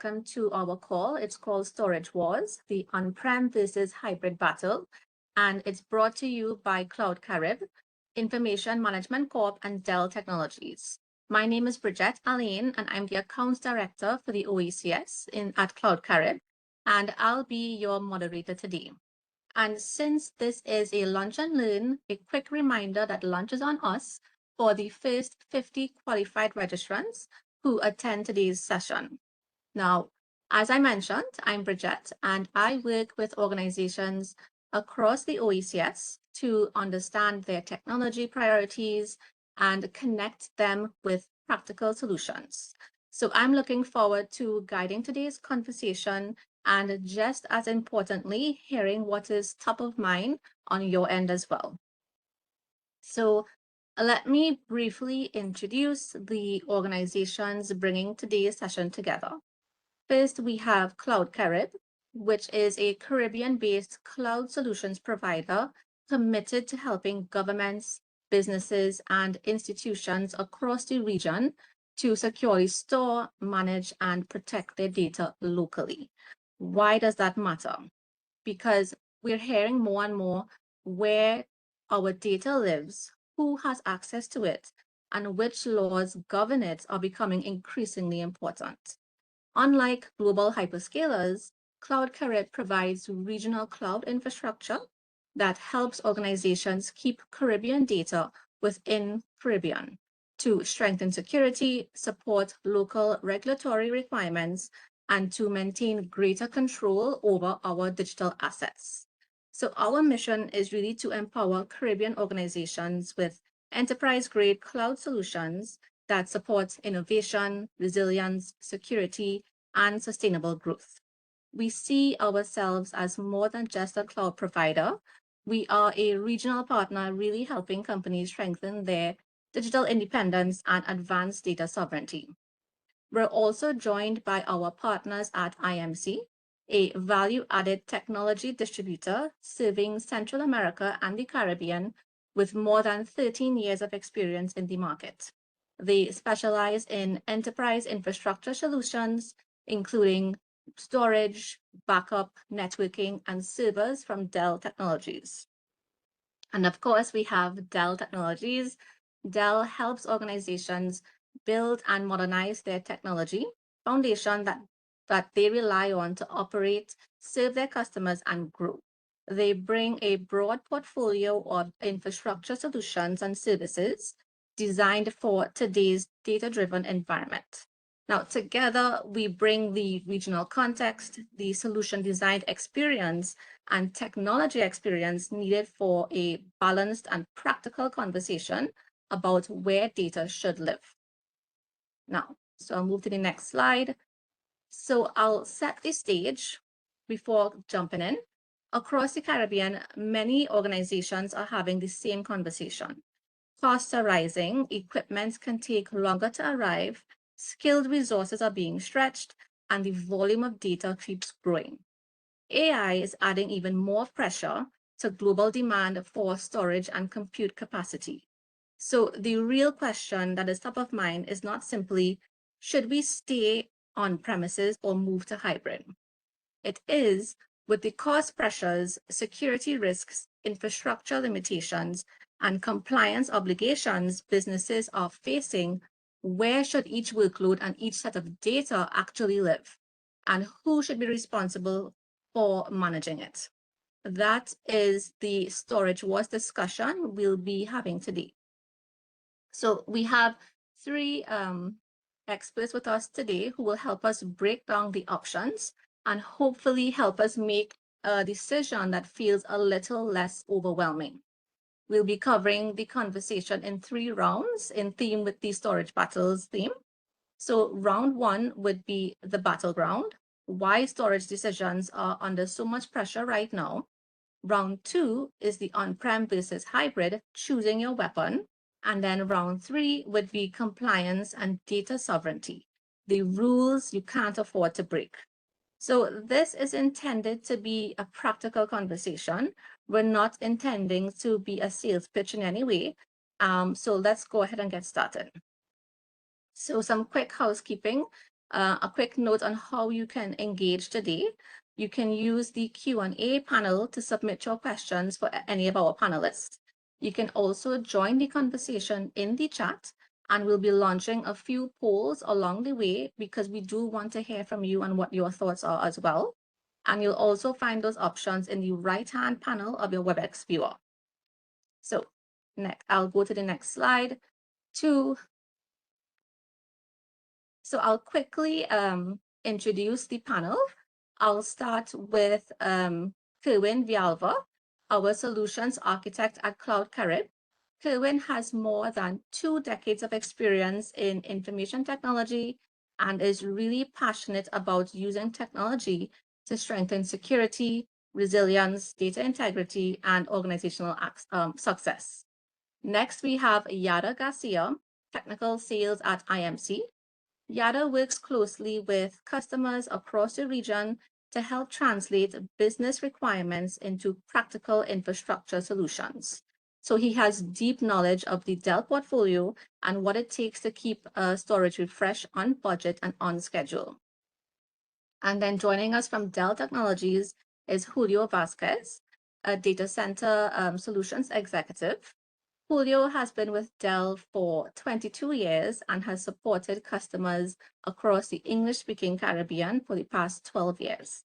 Welcome to our call. It's called Storage Wars, the on-prem versus hybrid battle, and it's brought to you by Cloud Carib, Information Management Corp, and Dell Technologies. My name is Bridget Alain, and I'm the Accounts Director for the OECS at Cloud Carib, and I'll be your moderator today. And since this is a lunch and learn, a quick reminder that lunch is on us for the first 50 qualified registrants who attend today's session. Now, as I mentioned, I'm Bridget, and I work with organizations across the OECS to understand their technology priorities and connect them with practical solutions. So I'm looking forward to guiding today's conversation and, just as importantly, hearing what is top of mind on your end as well. So let me briefly introduce the organizations bringing today's session together. First, we have Cloud Carib, which is a Caribbean-based cloud solutions provider committed to helping governments, businesses, and institutions across the region to securely store, manage, and protect their data locally. Why does that matter? Because we're hearing more and more where our data lives, who has access to it, and which laws govern it are becoming increasingly important. Unlike global hyperscalers, Cloud Carib provides regional cloud infrastructure that helps organizations keep Caribbean data within Caribbean to strengthen security, support local regulatory requirements, and to maintain greater control over our digital assets. So our mission is really to empower Caribbean organizations with enterprise-grade cloud solutions that support innovation, resilience, security, and sustainable growth. We see ourselves as more than just a cloud provider. We are a regional partner really helping companies strengthen their digital independence and advance data sovereignty. We're also joined by our partners at IMC, a value-added technology distributor serving Central America and the Caribbean with more than 13 years of experience in the market. They specialize in enterprise infrastructure solutions, including storage, backup, networking, and servers from Dell Technologies. And of course, we have Dell Technologies. Dell helps organizations build and modernize their technology foundation that they rely on to operate, serve their customers, and grow. They bring a broad portfolio of infrastructure solutions and services designed for today's data-driven environment. Now, together, we bring the regional context, the solution design experience, and technology experience needed for a balanced and practical conversation about where data should live. Now, so I'll move to the next slide. So I'll set the stage before jumping in. Across the Caribbean, many organizations are having the same conversation. Costs are rising, equipment can take longer to arrive, skilled resources are being stretched, and the volume of data keeps growing. AI is adding even more pressure to global demand for storage and compute capacity. So the real question that is top of mind is not simply, should we stay on premises or move to hybrid? It is, with the cost pressures, security risks, infrastructure limitations, and compliance obligations businesses are facing, where should each workload and each set of data actually live? And who should be responsible for managing it? That is the storage wars discussion we'll be having today. So we have three experts with us today who will help us break down the options and hopefully help us make a decision that feels a little less overwhelming. We'll be covering the conversation in 3 rounds in theme with the storage battles theme. So round 1 would be the battleground, why storage decisions are under so much pressure right now. Round 2 is the on-prem versus hybrid, choosing your weapon. And then round 3 would be compliance and data sovereignty, the rules you can't afford to break. So this is intended to be a practical conversation. We're not intending to be a sales pitch in any way. So let's go ahead and get started. So some quick housekeeping. A quick note on how you can engage today. You can use the Q&A panel to submit your questions for any of our panelists. You can also join the conversation in the chat, and we'll be launching a few polls along the way because we do want to hear from you and what your thoughts are as well. And you'll also find those options in the right-hand panel of your WebEx viewer. So next, I'll go to the next slide. So I'll quickly introduce the panel. I'll start with Kerwin Vialva, our solutions architect at Cloud Carib. Kerwin has more than 2 decades of experience in information technology and is really passionate about using technology to strengthen security, resilience, data integrity, and organizational success. Next, we have Yada Garcia, technical sales at IMC. Yada works closely with customers across the region to help translate business requirements into practical infrastructure solutions. So he has deep knowledge of the Dell portfolio and what it takes to keep storage refreshed on budget and on schedule. And then joining us from Dell Technologies is Julio Vasquez, a data center solutions executive. Julio has been with Dell for 22 years and has supported customers across the English-speaking Caribbean for the past 12 years.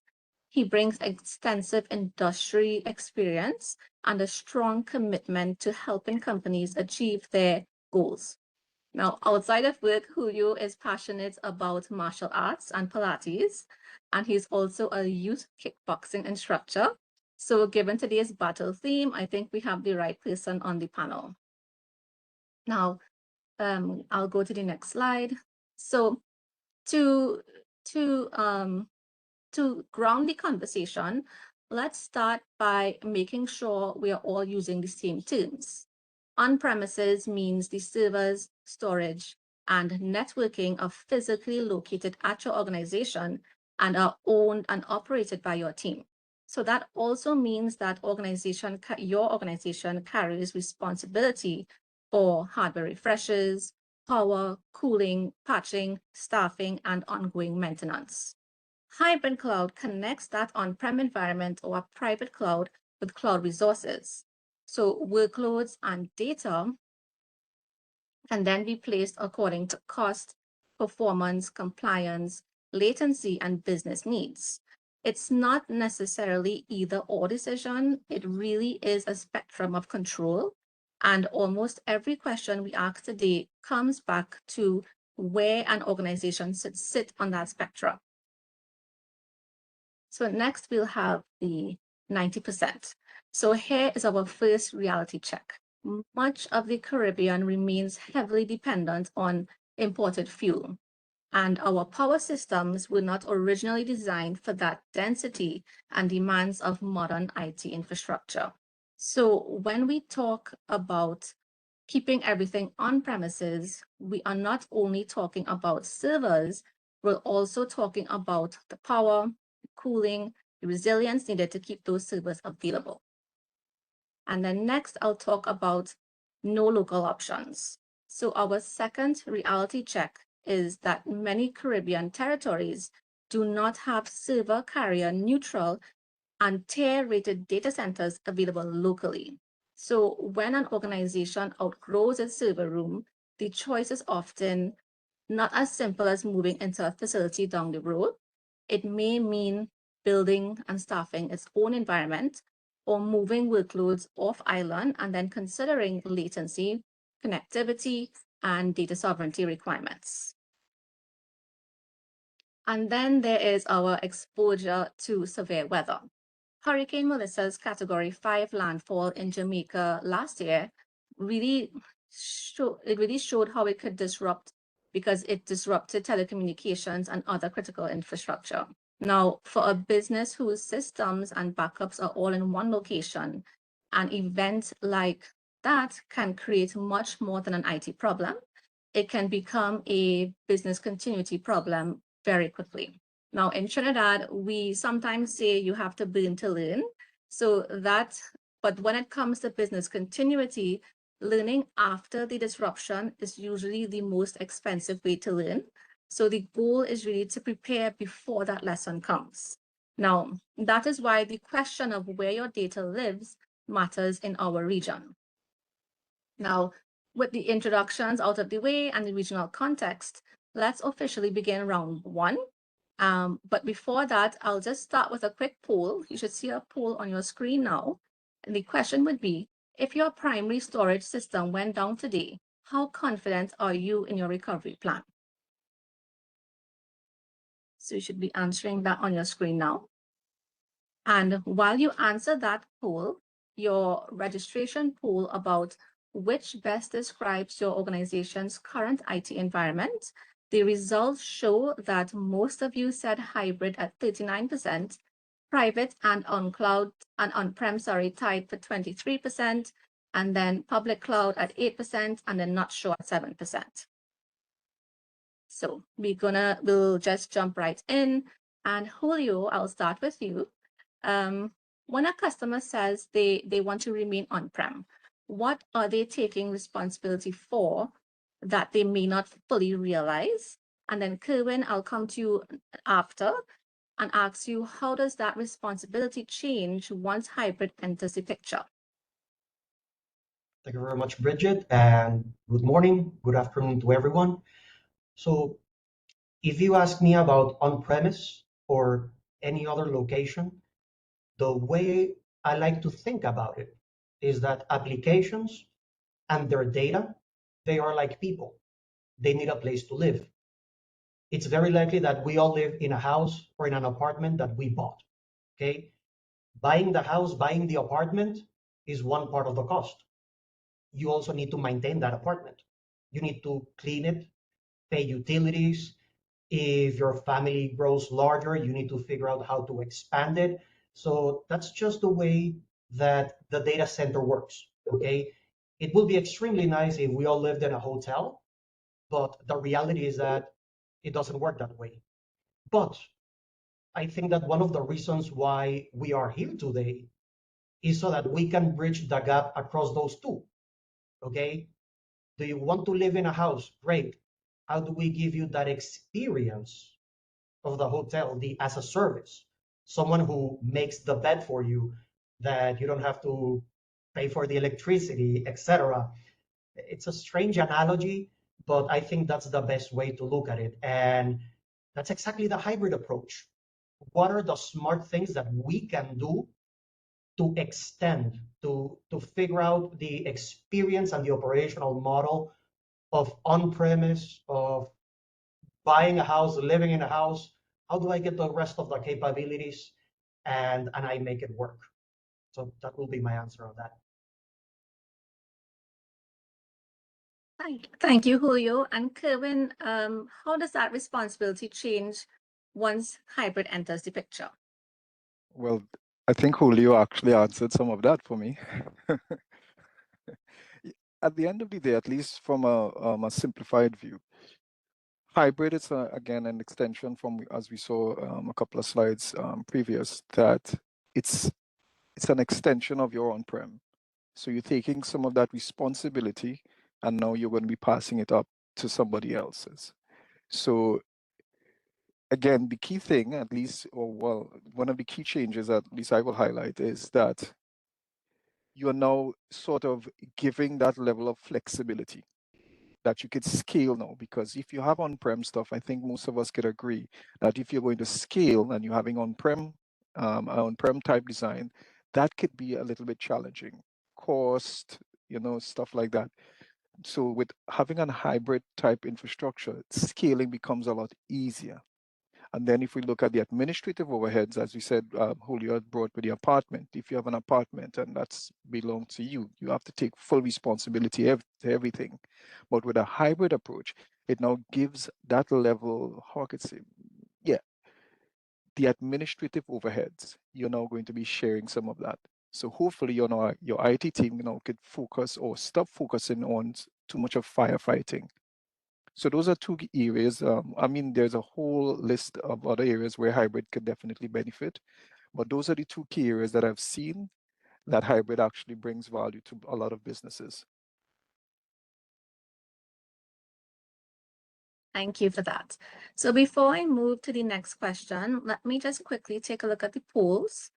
He brings extensive industry experience and a strong commitment to helping companies achieve their goals. Now, outside of work, Julio is passionate about martial arts and Pilates, and he's also a youth kickboxing instructor. So given today's battle theme, I think we have the right person on the panel. Now, I'll go to the next slide. So to ground the conversation, let's start by making sure we are all using the same terms. On-premises means the servers, storage, and networking are physically located at your organization and are owned and operated by your team. So that also means that your organization carries responsibility for hardware refreshes, power, cooling, patching, staffing, and ongoing maintenance. Hybrid cloud connects that on-prem environment or a private cloud with cloud resources. So workloads and data can then be placed according to cost, performance, compliance, latency, and business needs. It's not necessarily either or decision. It really is a spectrum of control. And almost every question we ask today comes back to where an organization should sit on that spectrum. So next we'll have the 90%. So here is our first reality check. Much of the Caribbean remains heavily dependent on imported fuel, and our power systems were not originally designed for that density and demands of modern IT infrastructure. So when we talk about keeping everything on premises, we are not only talking about servers, we're also talking about the power, cooling, the resilience needed to keep those servers available. And then next, I'll talk about no local options. So our second reality check is that many Caribbean territories do not have server carrier neutral and tier-rated data centers available locally. So when an organization outgrows its server room, the choice is often not as simple as moving into a facility down the road. It may mean building and staffing its own environment or moving workloads off island and then considering latency, connectivity, and data sovereignty requirements. And then there is our exposure to severe weather. Hurricane Melissa's Category 5 landfall in Jamaica last year really showed how it could disrupt, because it disrupted telecommunications and other critical infrastructure. Now, for a business whose systems and backups are all in one location, an event like that can create much more than an IT problem. It can become a business continuity problem very quickly. Now, in Trinidad, we sometimes say you have to burn to learn. But when it comes to business continuity, learning after the disruption is usually the most expensive way to learn. So the goal is really to prepare before that lesson comes. Now, that is why the question of where your data lives matters in our region. Now, with the introductions out of the way and the regional context, let's officially begin round one. But before that, I'll just start with a quick poll. You should see a poll on your screen now. And the question would be, if your primary storage system went down today, how confident are you in your recovery plan? So you should be answering that on your screen now. And while you answer that poll, your registration poll about which best describes your organization's current IT environment, the results show that most of you said hybrid at 39%, private and on cloud and on-prem, tied for 23%, and then public cloud at 8%, and then not sure at 7%. So we'll just jump right in. And Julio, I'll start with you. When a customer says they want to remain on-prem, what are they taking responsibility for that they may not fully realize? And then Kerwin, I'll come to you after and ask you, how does that responsibility change once hybrid enters the picture? Thank you very much, Bridget, and good morning, good afternoon to everyone. So if you ask me about on-premise or any other location, the way I like to think about it is that applications and their data, they are like people. They need a place to live. It's very likely that we all live in a house or in an apartment that we bought, okay? Buying the house, buying the apartment is one part of the cost. You also need to maintain that apartment. You need to clean it, pay utilities. If your family grows larger, you need to figure out how to expand it. So that's just the way that the data center works, okay? It would be extremely nice if we all lived in a hotel, but the reality is that it doesn't work that way. But I think that one of the reasons why we are here today is so that we can bridge the gap across those two, okay? Do you want to live in a house? Great. How do we give you that experience of the hotel, the as a service? Someone who makes the bed for you, that you don't have to pay for the electricity, etc. It's a strange analogy, but I think that's the best way to look at it. And that's exactly the hybrid approach. What are the smart things that we can do to extend, to figure out the experience and the operational model of on-premise, of buying a house, living in a house? How do I get the rest of the capabilities and I make it work? So that will be my answer on that. Thank you, Julio. And Kerwin, how does that responsibility change once hybrid enters the picture? Well, I think Julio actually answered some of that for me. At the end of the day, at least from a simplified view, hybrid is again an extension from, as we saw a couple of slides previous, that it's an extension of your on-prem. So you're taking some of that responsibility and now you're going to be passing it up to somebody else's. So again, the key thing, at least, or well, one of the key changes at least I will highlight is that you are now sort of giving that level of flexibility that you could scale now. Because if you have on-prem stuff, I think most of us could agree that if you're going to scale and you're having on-prem type design, that could be a little bit challenging. Cost, stuff like that. So with having a hybrid type infrastructure, scaling becomes a lot easier. And then if we look at the administrative overheads, as we said, Julio had brought with the apartment. If you have an apartment and that's belongs to you, you have to take full responsibility to everything. But with a hybrid approach, it now gives that level, how I could say, yeah, the administrative overheads, you're now going to be sharing some of that. So hopefully, your IT team could focus or stop focusing on too much of firefighting. So those are two areas. I mean, there's a whole list of other areas where hybrid could definitely benefit, but those are the two key areas that I've seen that hybrid actually brings value to a lot of businesses. Thank you for that. So before I move to the next question, let me just quickly take a look at the polls.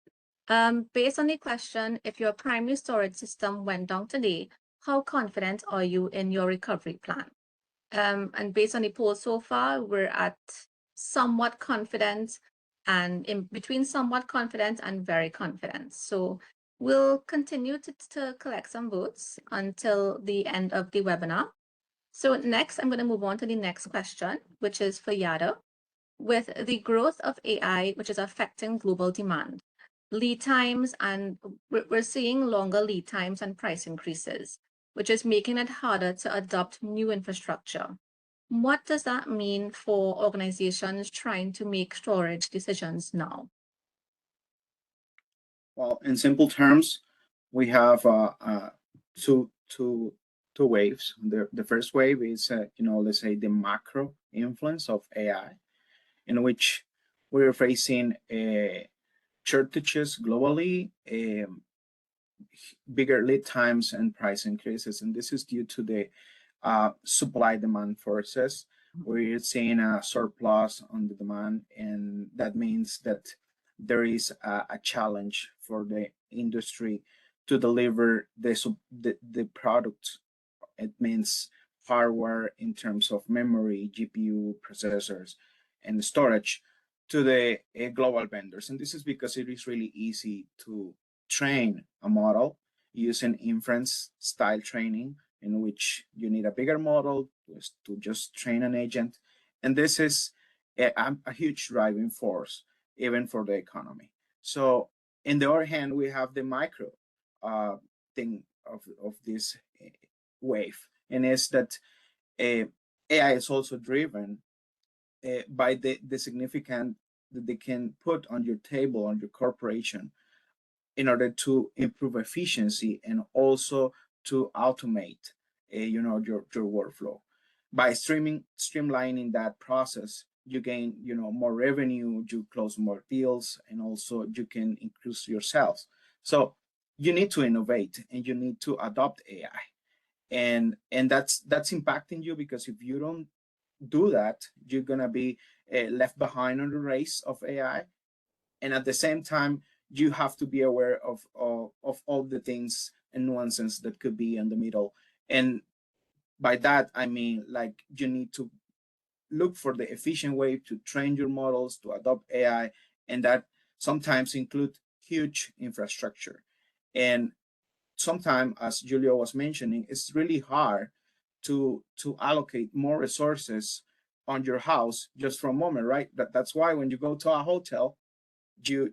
Based on the question, if your primary storage system went down today, how confident are you in your recovery plan? And based on the poll so far, we're at somewhat confident and in between somewhat confident and very confident. So we'll continue to collect some votes until the end of the webinar. So next, I'm going to move on to the next question, which is for Yada. With the growth of AI, which is affecting global demand, lead times, and we're seeing longer lead times and price increases, which is making it harder to adopt new infrastructure. What does that mean for organizations trying to make storage decisions now? Well, in simple terms, we have two waves. The first wave is, let's say the macro influence of AI, in which we're facing shortages globally, bigger lead times and price increases. And this is due to the supply demand forces. We're seeing a surplus on the demand, and that means that there is a challenge for the industry to deliver the product. It means hardware in terms of memory, GPU, processors, and storage to the global vendors. And this is because it is really easy to train a model using inference style training, in which you need a bigger model to just train an agent. And this is a huge driving force, even for the economy. So, in the other hand, we have the micro thing of this wave, and is that AI is also driven by the significant that they can put on your table, on your corporation, in order to improve efficiency and also to automate your workflow. By streamlining that process, you gain more revenue, you close more deals, and also you can increase your sales. So you need to innovate and you need to adopt AI, and that's impacting you, because if you don't do that, you're gonna be left behind on the race of AI. And at the same time, you have to be aware of all the things and nuances that could be in the middle. And by that, I mean, like, you need to look for the efficient way to train your models to adopt AI, and that sometimes include huge infrastructure. And sometimes, as Julio was mentioning, it's really hard to allocate more resources on your house just for a moment, right? That's why when you go to a hotel, you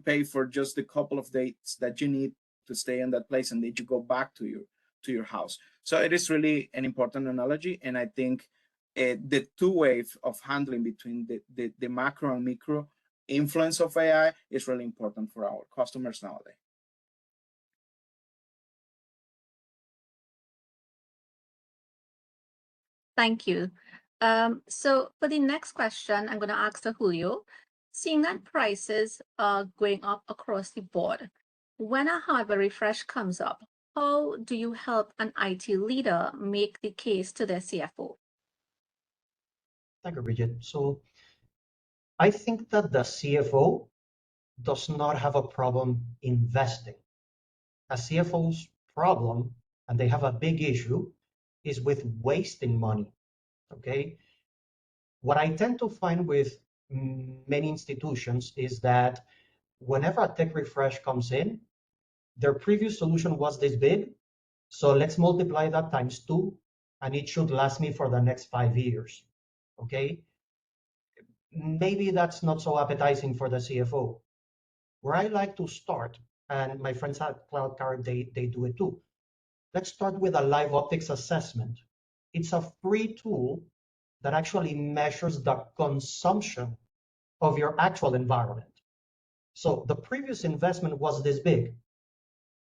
pay for just the couple of days that you need to stay in that place, and then you go back to your house. So it is really an important analogy, and I think the two ways of handling between the macro and micro influence of AI is really important for our customers nowadays. Thank you. So for the next question, I'm going to ask to Julio. Seeing that prices are going up across the board, when a hardware refresh comes up, how do you help an IT leader make the case to their CFO? Thank you, Bridget. So I think that the CFO does not have a problem investing. A CFO's problem, and they have a big issue, is with wasting money. Okay. What I tend to find with many institutions is that whenever a tech refresh comes in, their previous solution was this big. So let's multiply that times 2, and it should last me for the next 5 years. Okay. Maybe that's not so appetizing for the CFO. Where I like to start, and my friends at CloudCard, they do it too. Let's start with a live optics assessment. It's a free tool that actually measures the consumption of your actual environment. So the previous investment was this big.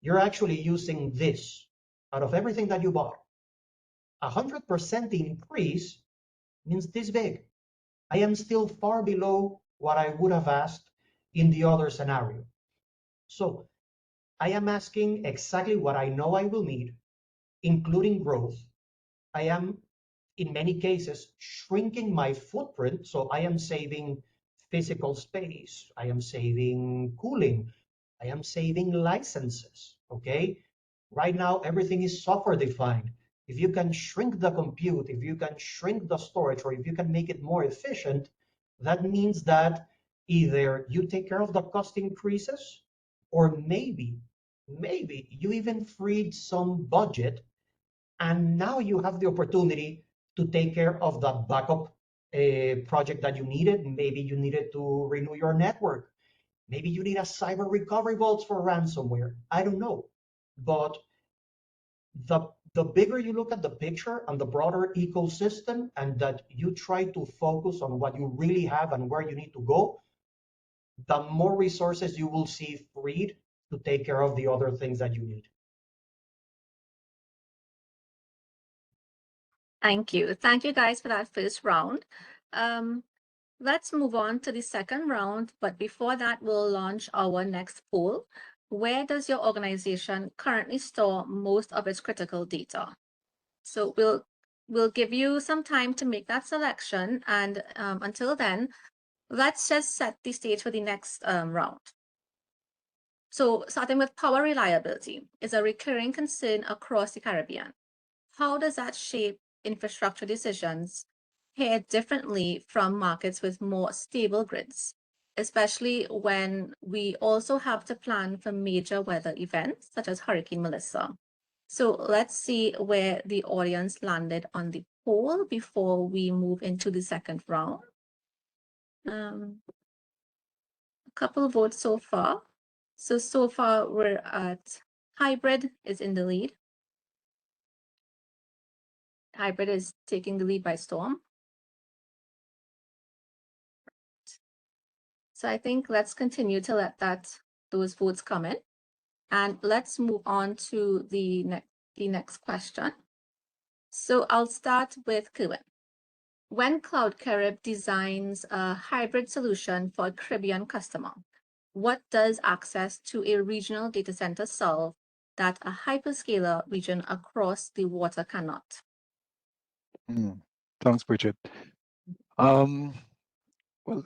You're actually using this out of everything that you bought. 100% increase means this big. I am still far below what I would have asked in the other scenario. So I am asking exactly what I know I will need, including growth. I am in many cases, shrinking my footprint. So I am saving physical space, I am saving cooling, I am saving licenses. Okay. Right now, everything is software defined. If you can shrink the compute, if you can shrink the storage, or if you can make it more efficient, that means that either you take care of the cost increases, or maybe you even freed some budget, and now you have the opportunity to take care of the backup project that you needed. Maybe you needed to renew your network. Maybe you need a cyber recovery vault for ransomware. I don't know. But the bigger you look at the picture and the broader ecosystem, and that you try to focus on what you really have and where you need to go, the more resources you will see freed to take care of the other things that you need. Thank you. Thank you guys for that first round. Let's move on to the second round, but before that, we'll launch our next poll. Where does your organization currently store most of its critical data? So we'll give you some time to make that selection, and until then, let's just set the stage for the next round. So starting with power reliability is a recurring concern across the Caribbean. How does that shape infrastructure decisions here differently from markets with more stable grids, especially when we also have to plan for major weather events such as Hurricane Melissa? So let's see where the audience landed on the poll before we move into the second round. A couple of votes so far. So far we're at hybrid is in the lead. Hybrid is taking the lead by storm. So I think let's continue to let those votes come in. And let's move on to the next question. So I'll start with Kerwin. When Cloud Carib designs a hybrid solution for a Caribbean customer, what does access to a regional data center solve that a hyperscaler region across the water cannot? Thanks, Bridget. Well,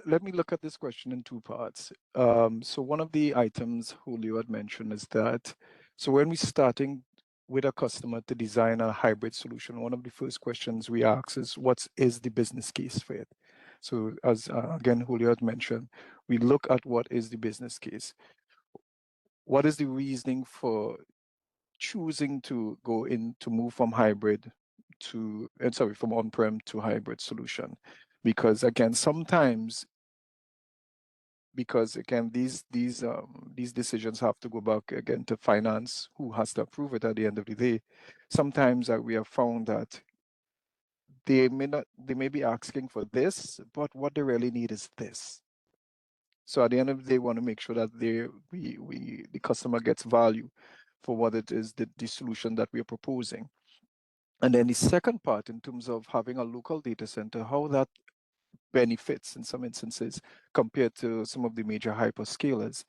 let me look at this question in two parts. So one of the items Julio had mentioned is that, so when we're starting with a customer to design a hybrid solution, one of the first questions we ask is, what is the business case for it? So as again, Julio had mentioned, we look at what is the business case. What is the reasoning for choosing to go in to move from hybrid to, from on-prem to hybrid solution? Because again, sometimes, because again, these decisions have to go back again to finance, who has to approve it at the end of the day. Sometimes we have found that they may be asking for this, but what they really need is this. So at the end of the day, want to make sure that the customer gets value for what it is, the solution that we are proposing. And then the second part, in terms of having a local data center, how that benefits in some instances compared to some of the major hyperscalers.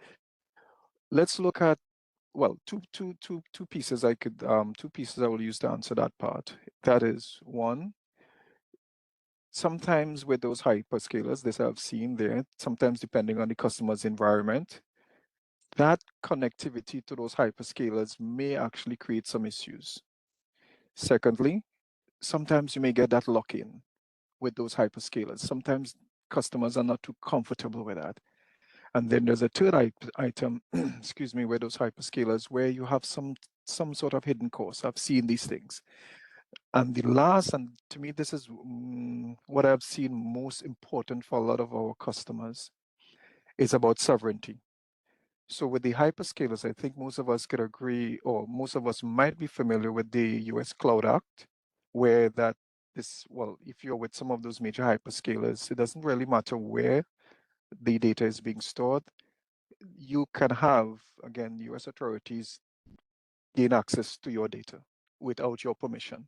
Let's look at, well, two pieces two pieces I will use to answer that part. That is, one, sometimes with those hyperscalers, this I've seen there, sometimes depending on the customer's environment, that connectivity to those hyperscalers may actually create some issues. Secondly, sometimes you may get that lock-in with those hyperscalers. Sometimes customers are not too comfortable with that. And then there's a third item, excuse me, where those hyperscalers, where you have some sort of hidden costs. I've seen these things. And the last, and to me, this is what I've seen most important for a lot of our customers, is about sovereignty. So with the hyperscalers, I think most of us could agree, or most of us might be familiar with the US Cloud Act, where that this, well, if you're with some of those major hyperscalers, it doesn't really matter where the data is being stored. You can have, again, US authorities gain access to your data without your permission.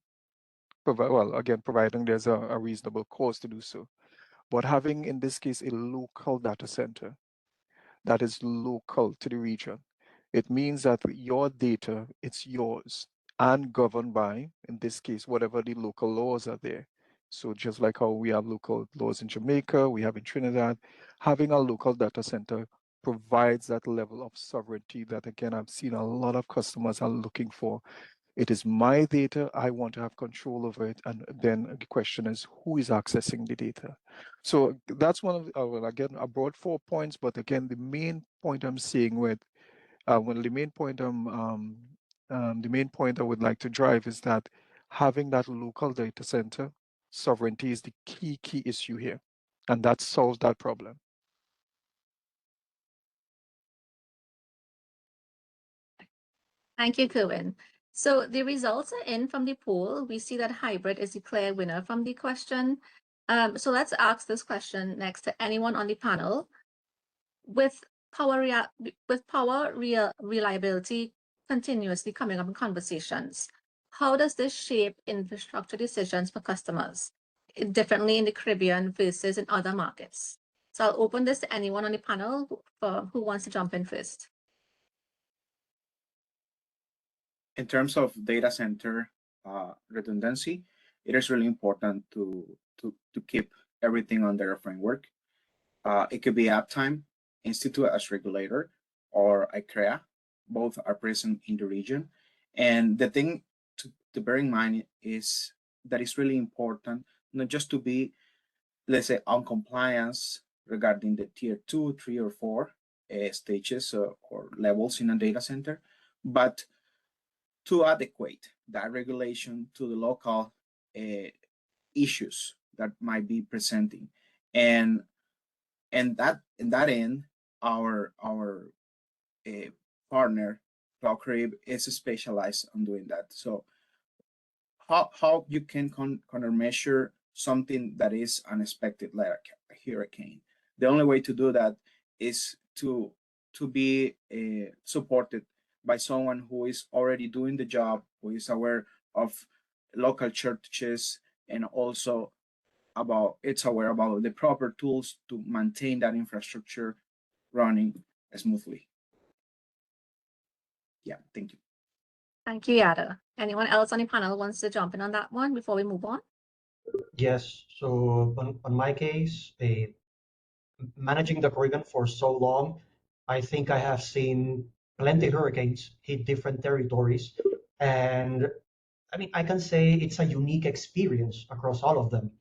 Well, again, providing there's a reasonable cause to do so. But having, in this case, a local data center that is local to the region, it means that your data, it's yours and governed by, in this case, whatever the local laws are there. So just like how we have local laws in Jamaica, we have in Trinidad, having a local data center provides that level of sovereignty that, again, I've seen a lot of customers are looking for. It is my data. I want to have control over it. And then the question is, who is accessing the data? So that's one of the, well, again, I brought 4 points, but again, the main point I'm seeing with, the main point I would like to drive is that having that local data center sovereignty is the key issue here, and that solves that problem. Thank you, Kerwin. So the results are in from the poll. We see that hybrid is the clear winner from the question. So let's ask this question next to anyone on the panel. With reliability continuously coming up in conversations, how does this shape infrastructure decisions for customers differently in the Caribbean versus in other markets? So I'll open this to anyone on the panel who wants to jump in first. In terms of data center redundancy, it is really important to keep everything under a framework. It could be Uptime Institute as regulator or ICREA. Both are present in the region. And the thing to bear in mind is that it's really important not just to be, let's say, on compliance regarding the tier 2, 3, or 4 stages or levels in a data center, but to adequate that regulation to the local issues that might be presenting. And that in that end, our partner, Cloud Crib, is specialized on doing that. So how you can countermeasure something that is unexpected, like a hurricane? The only way to do that is to be supported by someone who is already doing the job, who is aware of local churches, and also it's aware about the proper tools to maintain that infrastructure running smoothly. Yeah, thank you. Thank you, Yada. Anyone else on the panel wants to jump in on that one before we move on? Yes. So on my case, managing the Caribbean for so long, I think I have seen plenty hurricanes hit different territories. And I mean, I can say it's a unique experience across all of them.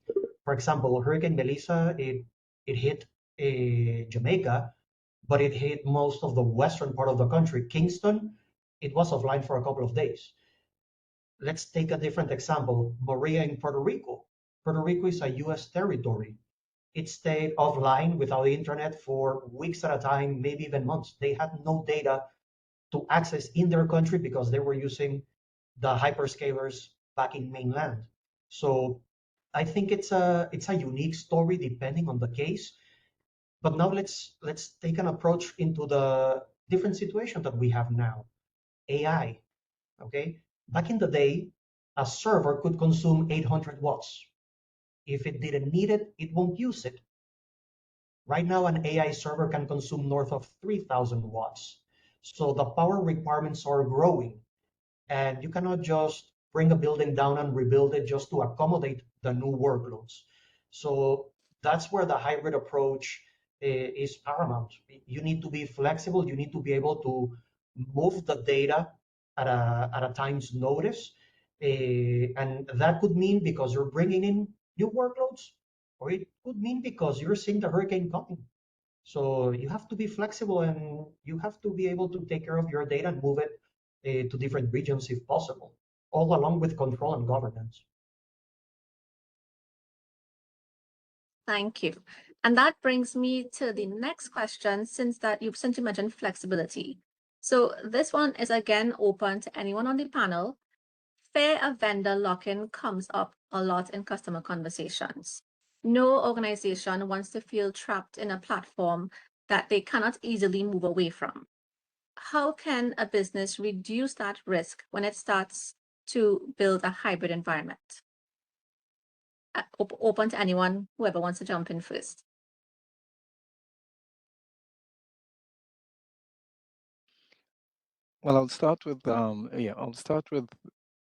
For example, Hurricane Melissa, it hit Jamaica, but it hit most of the western part of the country. Kingston, it was offline for a couple of days. Let's take a different example. Maria in Puerto Rico. Puerto Rico is a US territory. It stayed offline without internet for weeks at a time, maybe even months. They had no data to access in their country because they were using the hyperscalers back in mainland. So I think it's a unique story depending on the case. But now let's take an approach into the different situation that we have now. AI. Okay. Back in the day, a server could consume 800 watts. If it didn't need it, it won't use it. Right now, an AI server can consume north of 3,000 watts. So the power requirements are growing. And you cannot just bring a building down and rebuild it just to accommodate the new workloads. So that's where the hybrid approach is paramount. You need to be flexible. You need to be able to move the data at a time's notice. And that could mean because you're bringing in new workloads, or it could mean because you're seeing the hurricane coming. So you have to be flexible and you have to be able to take care of your data and move it to different regions if possible, all along with control and governance. Thank you. And that brings me to the next question, since you mentioned flexibility. So this one is again open to anyone on the panel. Fear of vendor lock-in comes up a lot in customer conversations. No organization wants to feel trapped in a platform that they cannot easily move away from. How can a business reduce that risk when it starts to build a hybrid environment? Open to anyone, whoever wants to jump in first. Well, I'll start with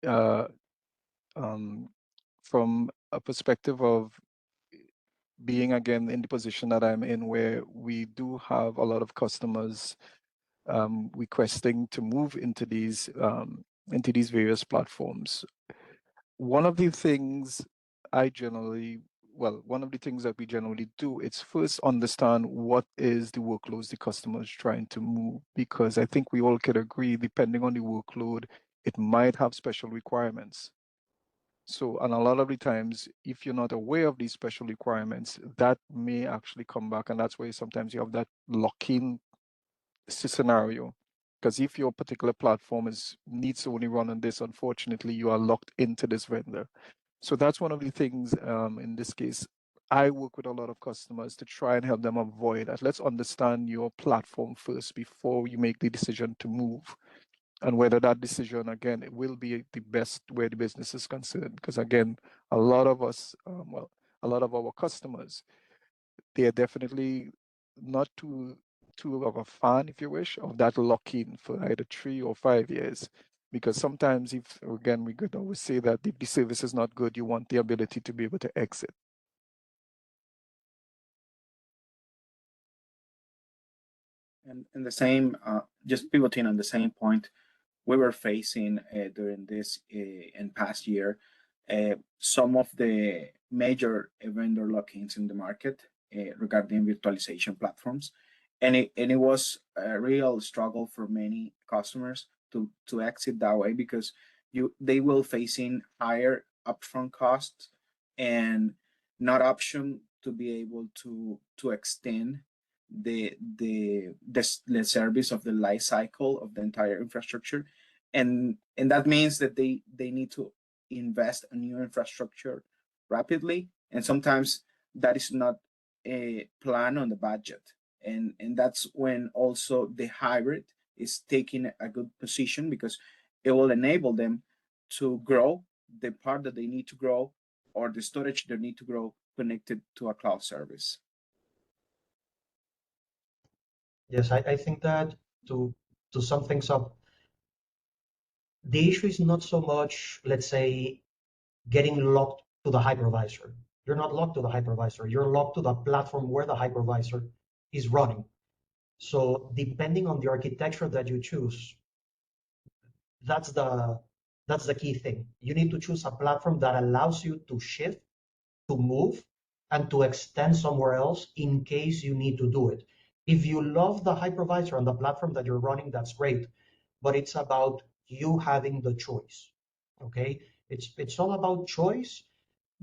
uh, from a perspective of being again in the position that I'm in, where we do have a lot of customers requesting to move into these various platforms. One of the things one of the things that we generally do is first understand what is the workloads the customer is trying to move, because I think we all could agree, depending on the workload, it might have special requirements. So, and a lot of the times, if you're not aware of these special requirements, that may actually come back, and that's why sometimes you have that lock-in scenario. Because if your particular platform needs to only run on this, unfortunately, you are locked into this vendor. So that's one of the things. In this case, I work with a lot of customers to try and help them avoid that. Let's understand your platform first before you make the decision to move, and whether that decision, again, it will be the best where the business is concerned. Because again, a lot of us, a lot of our customers, they are definitely not too of a fan, if you wish, of that lock-in for either 3 or 5 years. Because sometimes, if again, we could always say that if the service is not good, you want the ability to be able to exit. And the same, just pivoting on the same point, we were facing during this and past year some of the major vendor lock-ins in the market regarding virtualization platforms, and it was a real struggle for many customers to exit that way, because they will facing higher upfront costs and not option to be able to extend the service of the life cycle of the entire infrastructure, and that means that they need to invest in new infrastructure rapidly, and sometimes that is not a plan on the budget, and that's when also the hybrid is taking a good position, because it will enable them to grow the part that they need to grow, or the storage they need to grow, connected to a cloud service. Yes, I think that to sum things up, the issue is not so much, let's say, getting locked to the hypervisor. You're not locked to the hypervisor. You're locked to the platform where the hypervisor is running. So depending on the architecture that you choose, that's the key thing. You need to choose a platform that allows you to shift, to move, and to extend somewhere else in case you need to do it. If you love the hypervisor and the platform that you're running, that's great, but it's about you having the choice. Okay, it's all about choice.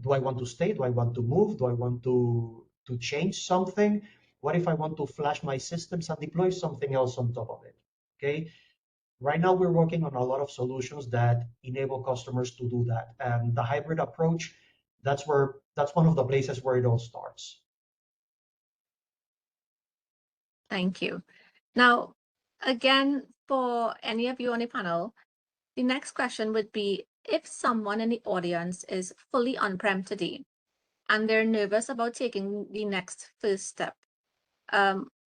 Do I want to stay? Do I want to move? Do I want to change something? What if I want to flash my systems and deploy something else on top of it? Okay, right now we're working on a lot of solutions that enable customers to do that, and the hybrid approach, that's one of the places where it all starts. Thank you. Now, again, for any of you on the panel, the next question would be, if someone in the audience is fully on-prem today and they're nervous about taking the next first step,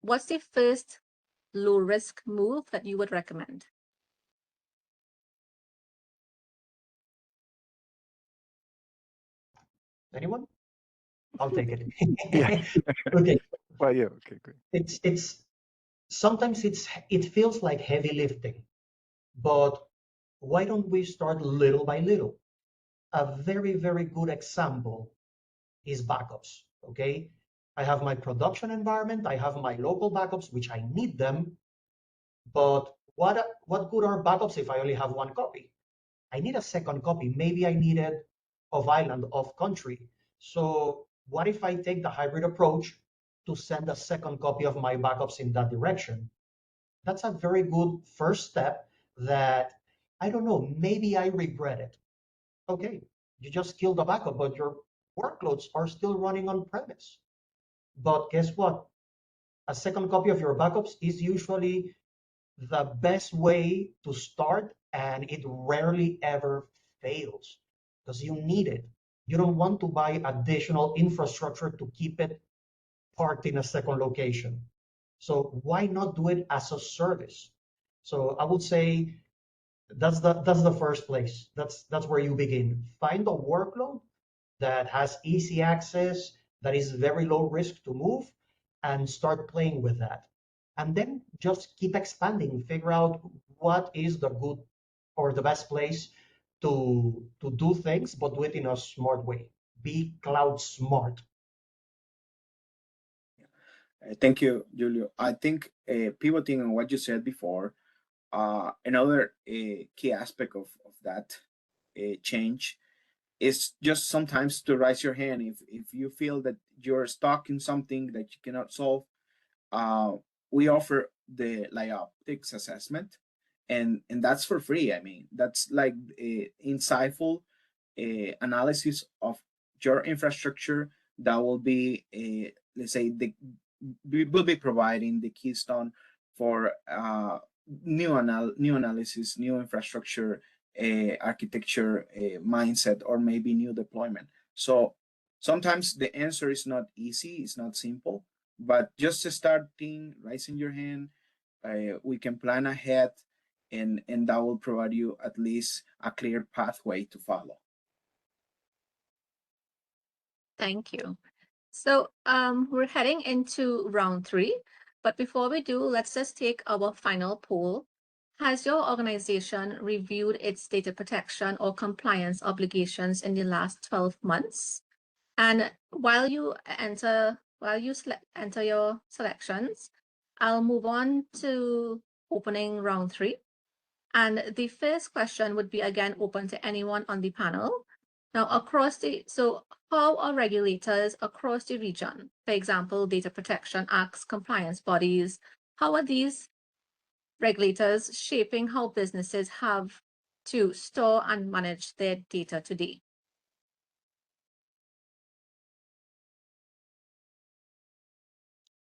what's the first low-risk move that you would recommend? Anyone? I'll take it. Yeah. Okay. Well, yeah. Okay, good. It's sometimes it feels like heavy lifting, but why don't we start little by little? A very, very good example is backups. Okay. I have my production environment, I have my local backups, which I need them, but what good are backups if I only have one copy? I need a second copy. Maybe I need it off island, off country. So what if I take the hybrid approach to send a second copy of my backups in that direction? That's a very good first step that, I don't know, maybe I regret it. Okay, you just killed the backup, but your workloads are still running on premise. But guess what? A second copy of your backups is usually the best way to start, and it rarely ever fails because you need it. You don't want to buy additional infrastructure to keep it parked in a second location. So why not do it as a service? So I would say that's the first place. That's where you begin. Find a workload that has easy access, that is very low risk to move, and start playing with that. And then just keep expanding, figure out what is the good or the best place to do things, but do it in a smart way. Be cloud smart. Thank you, Julio. I think pivoting on what you said before, another key aspect of that change is just sometimes to raise your hand if you feel that you're stuck in something that you cannot solve. uh, we offer the optics assessment, and that's for free. I mean, that's like a insightful analysis of your infrastructure that will be let's say we will be providing the keystone for new analysis, new infrastructure architecture mindset, or maybe new deployment. So sometimes the answer is not easy, it's not simple, but just starting, raising your hand, we can plan ahead, and that will provide you at least a clear pathway to follow. Thank you. So we're heading into round three, but before we do, let's just take our final poll. Has your organization reviewed its data protection or compliance obligations in the last 12 months? And while you enter your selections, I'll move on to opening round three. And the first question would be again open to anyone on the panel. Now, how are regulators across the region, for example, data protection acts, compliance bodies, how are these regulators shaping how businesses have to store and manage their data today?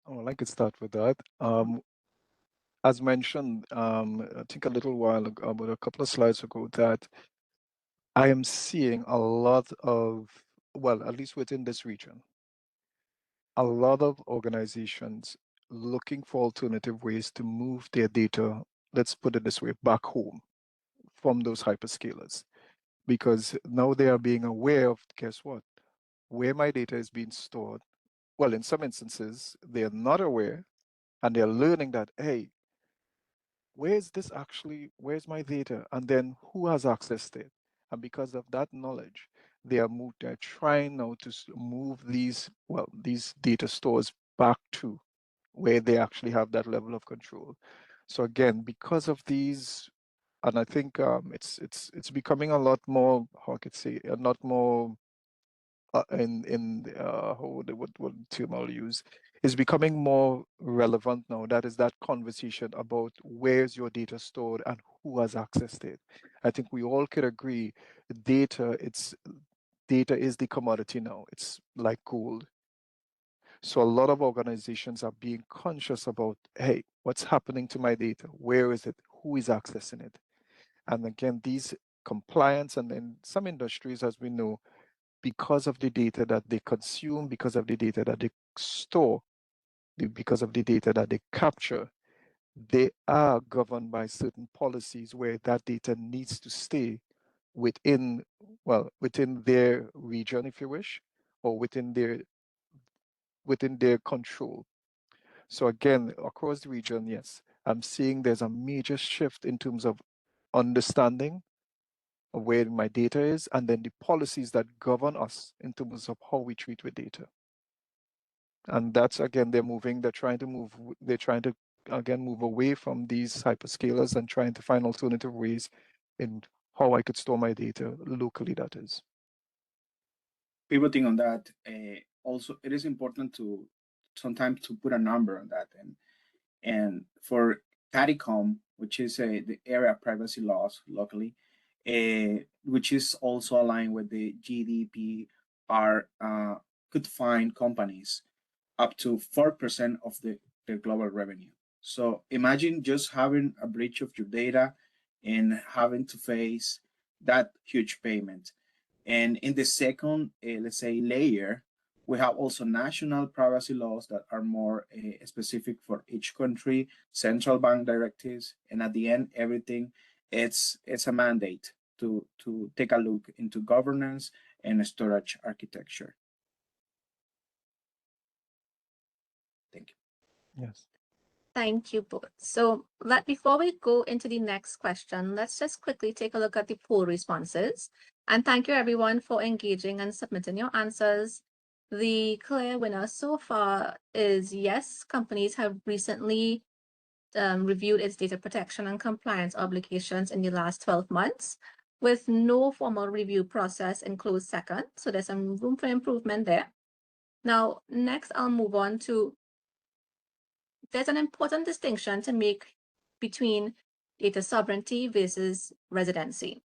Oh, I could start with that. As mentioned, I think a little while ago, about a couple of slides ago, that I am seeing a lot of, well, at least within this region, a lot of organizations looking for alternative ways to move their data, let's put it this way, back home from those hyperscalers. Because now they are being aware of, guess what, where my data is being stored. Well, in some instances, they're not aware and they're learning that, hey, where's my data? And then who has access to it? And because of that knowledge, they're trying now to move these data stores back to where they actually have that level of control. So again, because of these, and I think it's becoming a lot more, how I could say, a lot more what term I'll use, is becoming more relevant now. That is that conversation about where's your data stored and who has access to it. I think we all could agree data is the commodity now. It's like gold. So a lot of organizations are being conscious about, hey, what's happening to my data? Where is it? Who is accessing it? And again, these compliance, and in some industries, as we know, because of the data that they consume, because of the data that they store, because of the data that they capture, they are governed by certain policies where that data needs to stay within, within their region, if you wish, or within their control. So again, across the region, yes, I'm seeing there's a major shift in terms of understanding of where my data is, and then the policies that govern us in terms of how we treat with data. And that's again, they're trying to again move away from these hyperscalers and trying to find alternative ways in how I could store my data locally, that is. Pivoting on that, also it is important to sometimes to put a number on that, and for CARICOM, which is the area privacy laws locally, which is also aligned with the GDPR, could fine companies up to 4% of the global revenue. So imagine just having a breach of your data and having to face that huge payment. And in the second, let's say, layer, we have also national privacy laws that are more specific for each country, central bank directives, and at the end, everything it's a mandate to take a look into governance and storage architecture. Thank you. Yes. Thank you both. So before we go into the next question, let's just quickly take a look at the poll responses. And thank you everyone for engaging and submitting your answers. The clear winner so far is yes, companies have recently reviewed its data protection and compliance obligations in the last 12 months with no formal review process in close second. So there's some room for improvement there. Now, next I'll move on to, there's an important distinction to make between data sovereignty versus residency,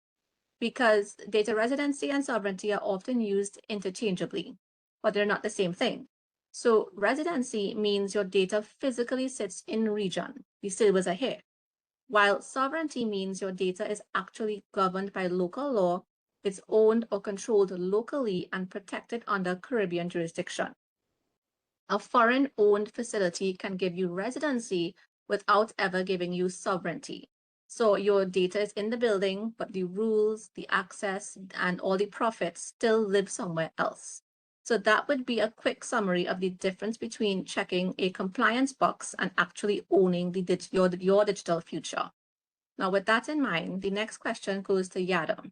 because data residency and sovereignty are often used interchangeably, but they're not the same thing. So residency means your data physically sits in region, the servers are here, while sovereignty means your data is actually governed by local law, it's owned or controlled locally and protected under Caribbean jurisdiction. A foreign-owned facility can give you residency without ever giving you sovereignty. So your data is in the building, but the rules, the access, and all the profits still live somewhere else. So that would be a quick summary of the difference between checking a compliance box and actually owning your digital future. Now, with that in mind, the next question goes to Yada.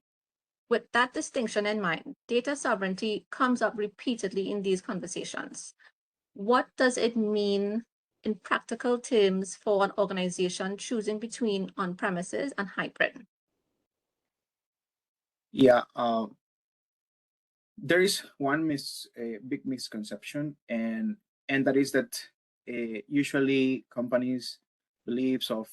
With that distinction in mind, data sovereignty comes up repeatedly in these conversations. What does it mean in practical terms for an organization choosing between on-premises and hybrid? Yeah, there is one big misconception, and that is that usually companies believes of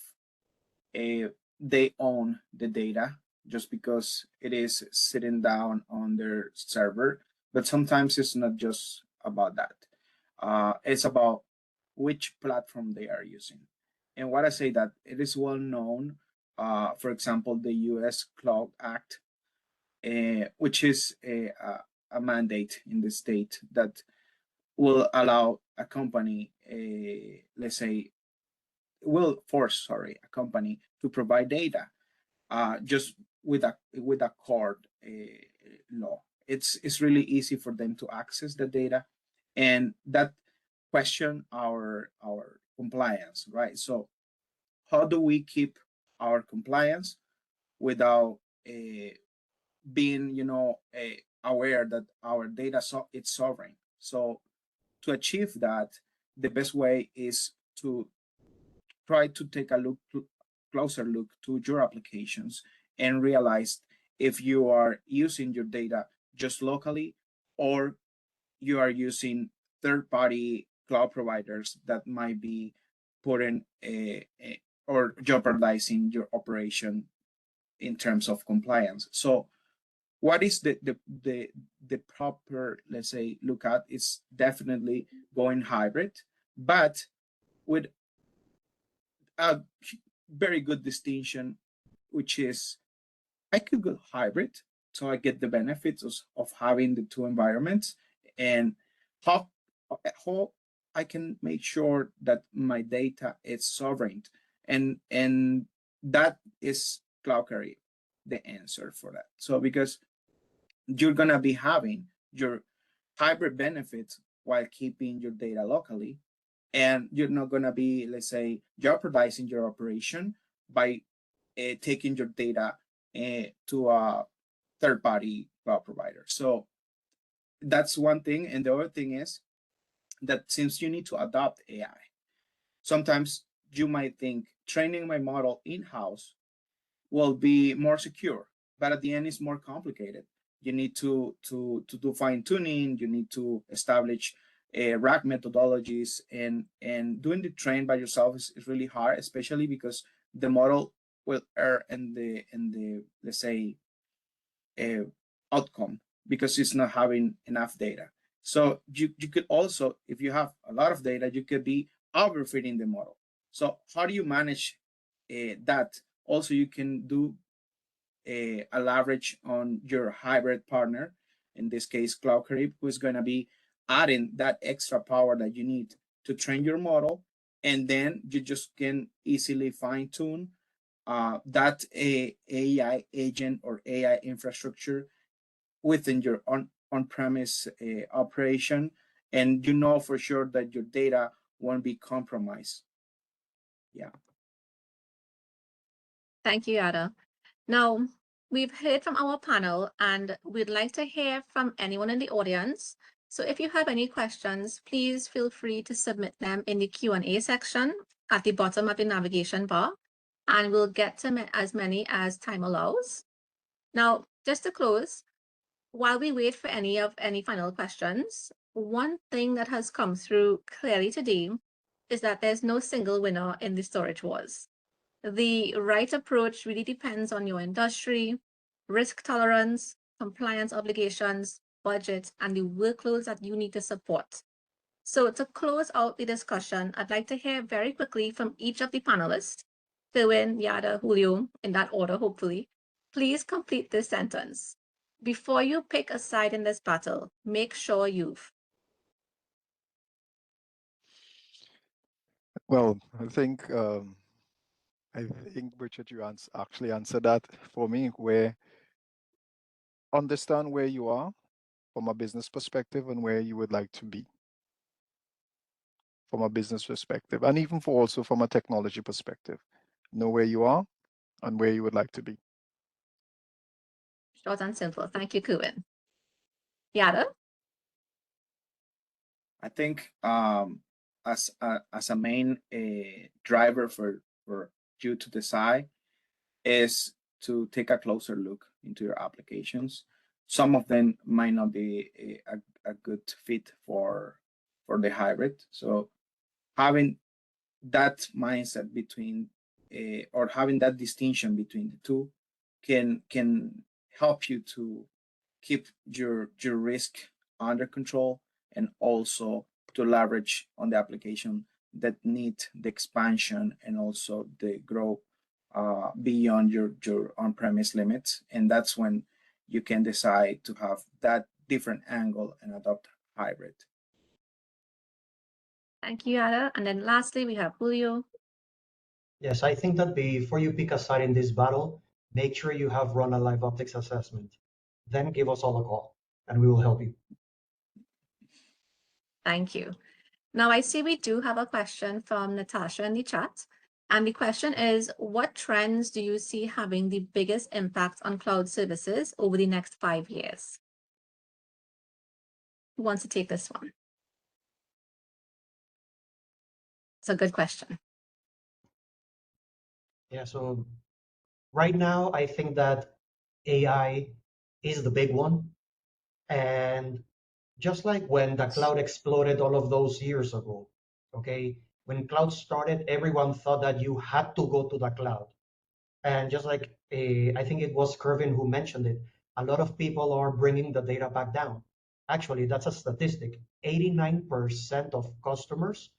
they own the data just because it is sitting down on their server. But sometimes it's not just about that. It's about which platform they are using. And what I say that it is well known, for example, the US Cloud Act, which is a mandate in the state that will allow a company, let's say, will force, a company to provide data just with a court law. It's really easy for them to access the data, and that question our compliance, right? So how do we keep our compliance without being, aware that our data it's sovereign? So to achieve that, the best way is to try to take a closer look to your applications and realize if you are using your data just locally or you are using third-party cloud providers that might be putting or jeopardizing your operation in terms of compliance. So what is the proper, let's say, look at is definitely going hybrid, but with a very good distinction, which is I could go hybrid, so I get the benefits of having the two environments, and how I can make sure that my data is sovereign, and that is Cloud Carrier the answer for that. So because you're gonna be having your hybrid benefits while keeping your data locally, and you're not gonna be, let's say, jeopardizing your operation by taking your data to a third-party cloud provider. So that's one thing. And the other thing is that since you need to adopt AI, sometimes you might think training my model in-house will be more secure, but at the end it's more complicated. You need to do fine-tuning, you need to establish RAG methodologies, and doing the train by yourself is really hard, especially because the model will err in the let's say outcome because it's not having enough data. So you could also, if you have a lot of data, you could be overfitting the model. So how do you manage that? Also, you can do a leverage on your hybrid partner, in this case, Cloud Carib, who is going to be adding that extra power that you need to train your model. And then you just can easily fine tune that AI agent or AI infrastructure within your on-premise operation, and you know for sure that your data won't be compromised. Yeah. Thank you, Yada. Now, we've heard from our panel and we'd like to hear from anyone in the audience. So if you have any questions, please feel free to submit them in the Q&A section at the bottom of the navigation bar, and we'll get to as many as time allows. Now, just to close, while we wait for any final questions, one thing that has come through clearly today is that there's no single winner in the storage wars. The right approach really depends on your industry, risk tolerance, compliance obligations, budget, and the workloads that you need to support. So to close out the discussion, I'd like to hear very quickly from each of the panelists, Philwin, Yada, Julio, in that order, hopefully. Please complete this sentence. Before you pick a side in this battle, make sure you've. Well, I think Richard, you actually answered that for me, where understand where you are from a business perspective and where you would like to be from a business perspective, and even for also from a technology perspective. Know where you are and where you would like to be. Short and simple. Thank you, Kuwin. Yada? I think as a main driver for you to decide is to take a closer look into your applications. Some of them might not be a good fit for the hybrid. So having that mindset between or having that distinction between the two can help you to keep your risk under control, and also to leverage on the application that need the expansion and also the growth beyond your on-premise limits. And that's when you can decide to have that different angle and adopt hybrid. Thank you, Yada. And then lastly, we have Julio. Yes, I think that before you pick a side in this battle, make sure you have run a live optics assessment. Then give us all a call and we will help you. Thank you. Now I see we do have a question from Natasha in the chat. And the question is, what trends do you see having the biggest impact on cloud services over the next 5 years? Who wants to take this one? It's a good question. Yeah, so right now, I think that AI is the big one. And just like when the cloud exploded all of those years ago, okay, when cloud started, everyone thought that you had to go to the cloud. And just like I think it was Kervin who mentioned it, a lot of people are bringing the data back down. Actually, that's a statistic. 89% of customers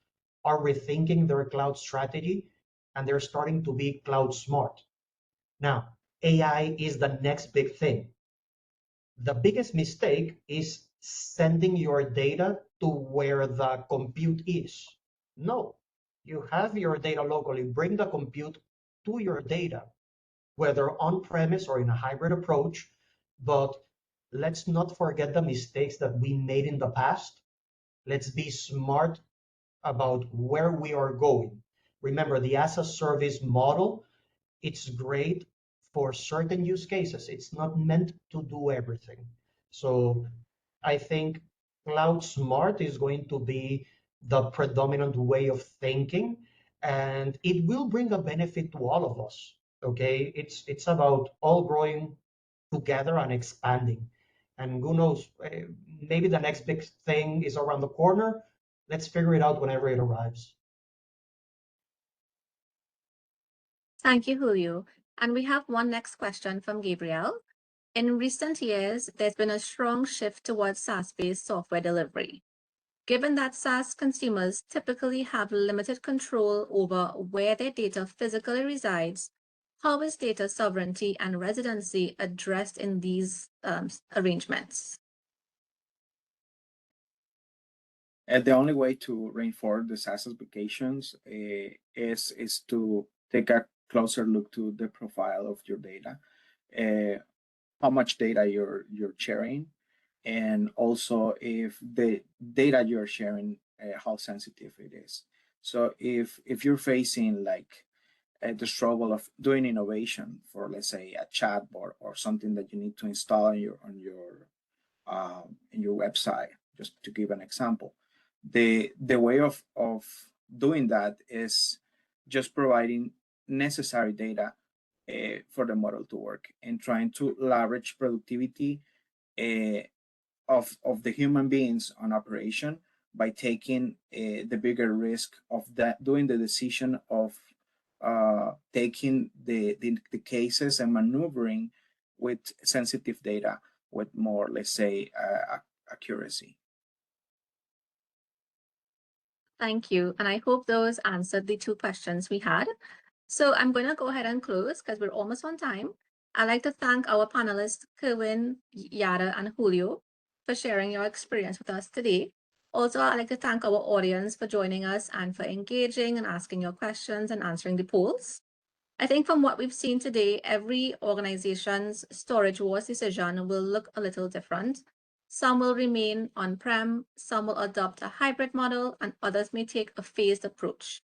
are rethinking their cloud strategy and they're starting to be cloud smart. Now, AI is the next big thing. The biggest mistake is sending your data to where the compute is. No, you have your data locally. Bring the compute to your data, whether on-premise or in a hybrid approach. But let's not forget the mistakes that we made in the past. Let's be smart about where we are going. Remember, the as a service model, it's great for certain use cases. It's not meant to do everything. So I think cloud smart is going to be the predominant way of thinking, and it will bring a benefit to all of us. Okay, it's about all growing together and expanding. And who knows, maybe the next big thing is around the corner. Let's figure it out whenever it arrives. Thank you, Julio. And we have one next question from Gabriel. In recent years, there's been a strong shift towards SaaS-based software delivery. Given that SaaS consumers typically have limited control over where their data physically resides, how is data sovereignty and residency addressed in these arrangements? And the only way to reinforce the SaaS applications is to take a closer look to the profile of your data. how much data you're sharing, and also if the data you're sharing, how sensitive it is. So if you're facing like the struggle of doing innovation for, let's say, a chatbot or something that you need to install in your website, just to give an example, the way of doing that is just providing necessary data for the model to work, and trying to leverage productivity uh, of the human beings on operation by taking the bigger risk of that, doing the decision of taking the cases and maneuvering with sensitive data with more, let's say, accuracy. Thank you. And I hope those answered the two questions we had. So I'm going to go ahead and close because we're almost on time. I'd like to thank our panelists, Kerwin, Yara, and Julio, for sharing your experience with us today. Also, I'd like to thank our audience for joining us and for engaging and asking your questions and answering the polls. I think from what we've seen today, every organization's storage wars decision will look a little different. Some will remain on-prem, some will adopt a hybrid model, and others may take a phased approach.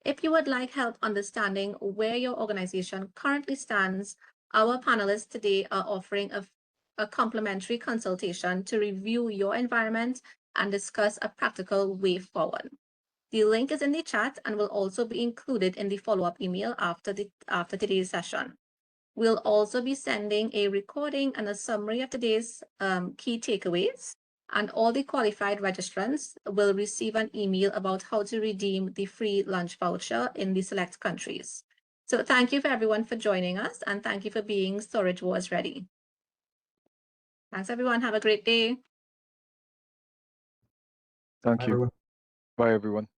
If you would like help understanding where your organization currently stands, our panelists today are offering a complimentary consultation to review your environment and discuss a practical way forward. The link is in the chat and will also be included in the follow-up email after today's session. We'll also be sending a recording and a summary of today's key takeaways, and all the qualified registrants will receive an email about how to redeem the free lunch voucher in the select countries. So thank you for everyone for joining us, and thank you for being Storage Wars Ready. Thanks, everyone. Have a great day. Thank Bye, you. everyone. Bye, everyone.